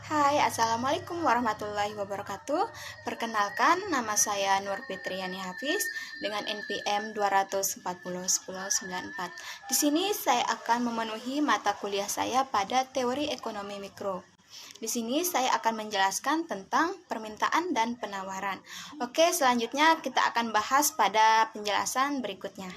Hai, Assalamualaikum warahmatullahi wabarakatuh. Perkenalkan, nama saya Nur Fitriani Hafiz dengan NPM 2401094. Di sini saya akan memenuhi mata kuliah saya pada teori ekonomi mikro. Di sini saya akan menjelaskan tentang permintaan dan penawaran. Oke, selanjutnya kita akan bahas pada penjelasan berikutnya.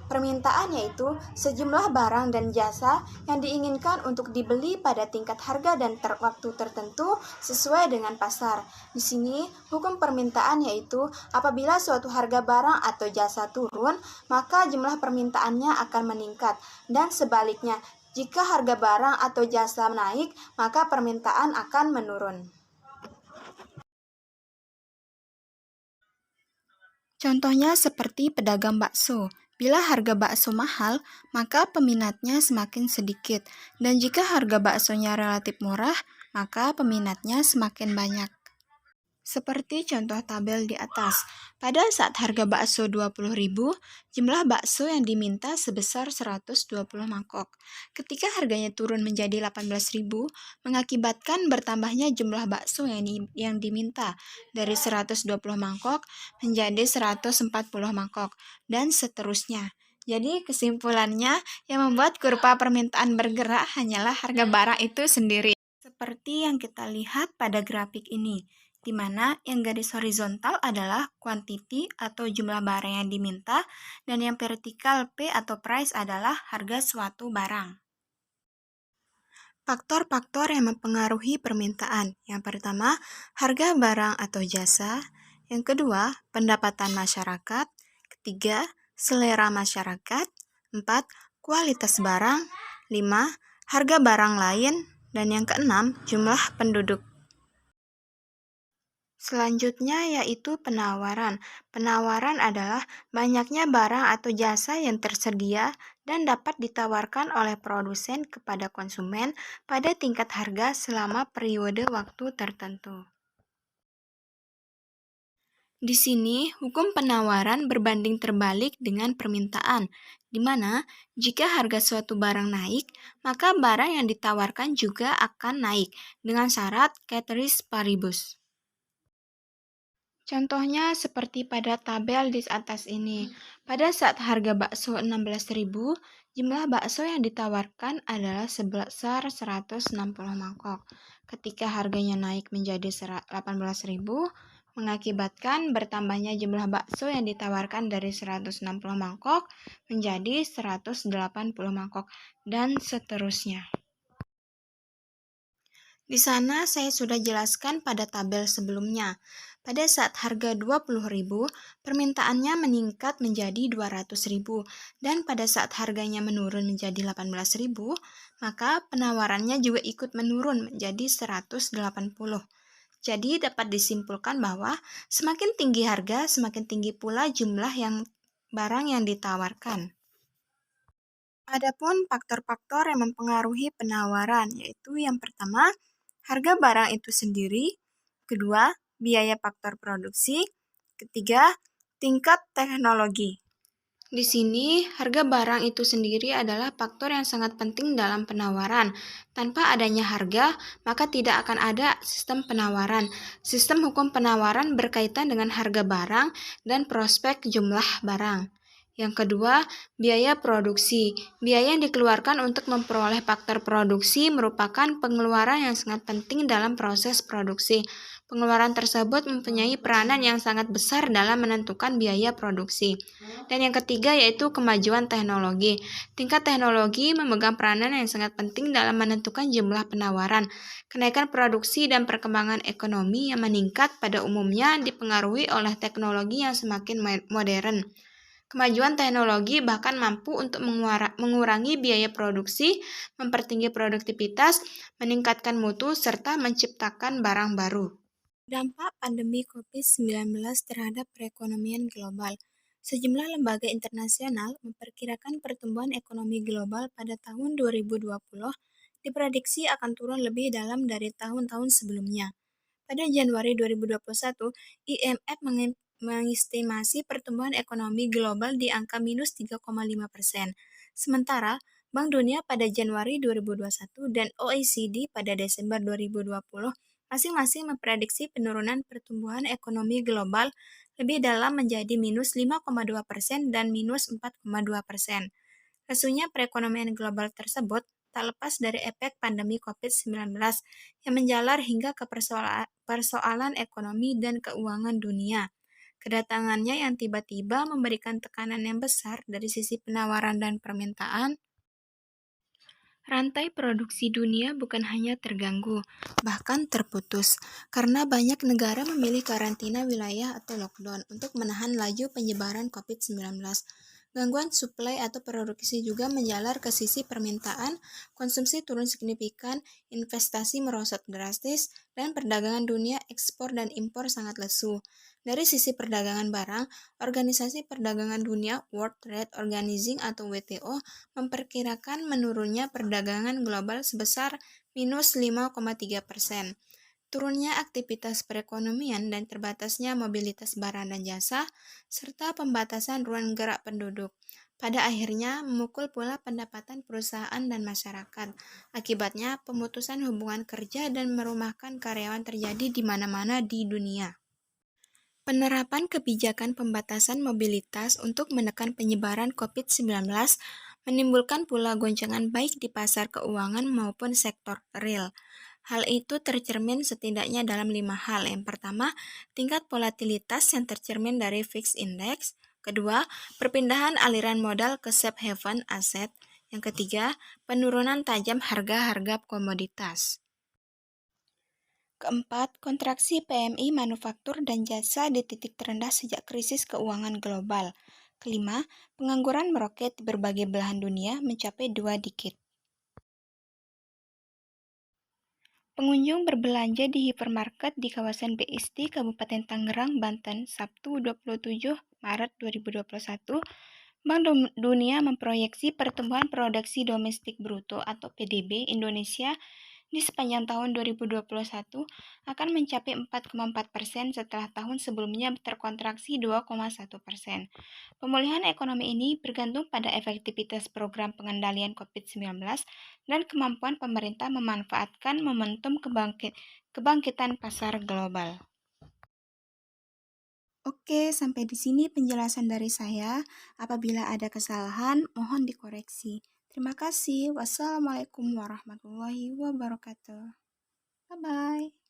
Permintaan yaitu sejumlah barang dan jasa yang diinginkan untuk dibeli pada tingkat harga dan waktu tertentu sesuai dengan pasar. Di sini, hukum permintaan yaitu apabila suatu harga barang atau jasa turun, maka jumlah permintaannya akan meningkat, dan sebaliknya, jika harga barang atau jasa naik, maka permintaan akan menurun. Contohnya seperti pedagang bakso. Bila harga bakso mahal, maka peminatnya semakin sedikit. Dan jika harga baksonya relatif murah, maka peminatnya semakin banyak. Seperti contoh tabel di atas, pada saat harga bakso 20.000, jumlah bakso yang diminta sebesar 120 mangkok. Ketika harganya turun menjadi 18.000, mengakibatkan bertambahnya jumlah bakso yang diminta dari 120 mangkok menjadi 140 mangkok, dan seterusnya. Jadi kesimpulannya, yang membuat kurva permintaan bergerak hanyalah harga barang itu sendiri. Seperti yang kita lihat pada grafik ini, di mana yang garis horizontal adalah quantity atau jumlah barang yang diminta, dan yang vertikal P atau price adalah harga suatu barang. Faktor-faktor yang mempengaruhi permintaan. Yang pertama, harga barang atau jasa. Yang kedua, pendapatan masyarakat. Ketiga, selera masyarakat. 4. Kualitas barang. 5. Harga barang lain. Dan yang keenam, jumlah penduduk. Selanjutnya yaitu penawaran. Penawaran adalah banyaknya barang atau jasa yang tersedia dan dapat ditawarkan oleh produsen kepada konsumen pada tingkat harga selama periode waktu tertentu. Di sini, hukum penawaran berbanding terbalik dengan permintaan, di mana jika harga suatu barang naik, maka barang yang ditawarkan juga akan naik dengan syarat ceteris paribus. Contohnya seperti pada tabel di atas ini. Pada saat harga bakso 16.000, jumlah bakso yang ditawarkan adalah sebesar 160 mangkok. Ketika harganya naik menjadi 18.000, mengakibatkan bertambahnya jumlah bakso yang ditawarkan dari 160 mangkok menjadi 180 mangkok, dan seterusnya. Di sana saya sudah jelaskan pada tabel sebelumnya. Pada saat harga 20.000, permintaannya meningkat menjadi 200.000, dan pada saat harganya menurun menjadi 18.000, maka penawarannya juga ikut menurun menjadi 180. Jadi dapat disimpulkan bahwa semakin tinggi harga, semakin tinggi pula jumlah barang yang ditawarkan. Adapun faktor-faktor yang mempengaruhi penawaran, yaitu yang pertama, harga barang itu sendiri, kedua, biaya faktor produksi, ketiga, tingkat teknologi. Di sini, harga barang itu sendiri adalah faktor yang sangat penting dalam penawaran. Tanpa adanya harga, maka tidak akan ada sistem penawaran. Sistem hukum penawaran berkaitan dengan harga barang dan prospek jumlah barang. Yang kedua, biaya produksi. Biaya yang dikeluarkan untuk memperoleh faktor produksi merupakan pengeluaran yang sangat penting dalam proses produksi. Pengeluaran tersebut mempunyai peranan yang sangat besar dalam menentukan biaya produksi. Dan yang ketiga yaitu kemajuan teknologi. Tingkat teknologi memegang peranan yang sangat penting dalam menentukan jumlah penawaran. Kenaikan produksi dan perkembangan ekonomi yang meningkat pada umumnya dipengaruhi oleh teknologi yang semakin modern. Kemajuan teknologi bahkan mampu untuk mengurangi biaya produksi, mempertinggi produktivitas, meningkatkan mutu, serta menciptakan barang baru. Dampak pandemi COVID-19 terhadap perekonomian global. Sejumlah lembaga internasional memperkirakan pertumbuhan ekonomi global pada tahun 2020 diprediksi akan turun lebih dalam dari tahun-tahun sebelumnya. Pada Januari 2021, IMF mengestimasi pertumbuhan ekonomi global di angka minus 3,5%. Sementara, Bank Dunia pada Januari 2021 dan OECD pada Desember 2020 masing-masing memprediksi penurunan pertumbuhan ekonomi global lebih dalam menjadi minus 5,2% dan minus 4,2%. Lesunya perekonomian global tersebut tak lepas dari efek pandemi COVID-19 yang menjalar hingga ke persoalan ekonomi dan keuangan dunia. Kedatangannya yang tiba-tiba memberikan tekanan yang besar dari sisi penawaran dan permintaan. Rantai produksi dunia bukan hanya terganggu, bahkan terputus, karena banyak negara memilih karantina wilayah atau lockdown untuk menahan laju penyebaran COVID-19. Gangguan suplai atau produksi juga menjalar ke sisi permintaan, konsumsi turun signifikan, investasi merosot drastis, dan perdagangan dunia ekspor dan impor sangat lesu. Dari sisi perdagangan barang, Organisasi Perdagangan Dunia World Trade Organization atau WTO memperkirakan menurunnya perdagangan global sebesar minus 5,3%. Turunnya aktivitas perekonomian dan terbatasnya mobilitas barang dan jasa, serta pembatasan ruang gerak penduduk. Pada akhirnya memukul pula pendapatan perusahaan dan masyarakat. Akibatnya pemutusan hubungan kerja dan merumahkan karyawan terjadi di mana-mana di dunia. Penerapan kebijakan pembatasan mobilitas untuk menekan penyebaran COVID-19 menimbulkan pula goncangan baik di pasar keuangan maupun sektor real. Hal itu tercermin setidaknya dalam 5 hal. Yang pertama, tingkat volatilitas yang tercermin dari fixed index. Kedua, perpindahan aliran modal ke safe haven aset. Yang ketiga, penurunan tajam harga-harga komoditas. Keempat, kontraksi PMI manufaktur dan jasa di titik terendah sejak krisis keuangan global. Kelima, pengangguran meroket di berbagai belahan dunia mencapai 2 dekade. Pengunjung berbelanja di hipermarket di kawasan BSD Kabupaten Tangerang, Banten, Sabtu 27 Maret 2021. Bank Dunia memproyeksi pertumbuhan produksi domestik bruto atau PDB Indonesia di sepanjang tahun 2021 akan mencapai 4,4% setelah tahun sebelumnya terkontraksi 2,1%. Pemulihan ekonomi ini bergantung pada efektivitas program pengendalian COVID-19 dan kemampuan pemerintah memanfaatkan momentum kebangkitan pasar global. Oke, sampai di sini penjelasan dari saya. Apabila ada kesalahan, mohon dikoreksi. Terima kasih. Wassalamualaikum warahmatullahi wabarakatuh. Bye-bye.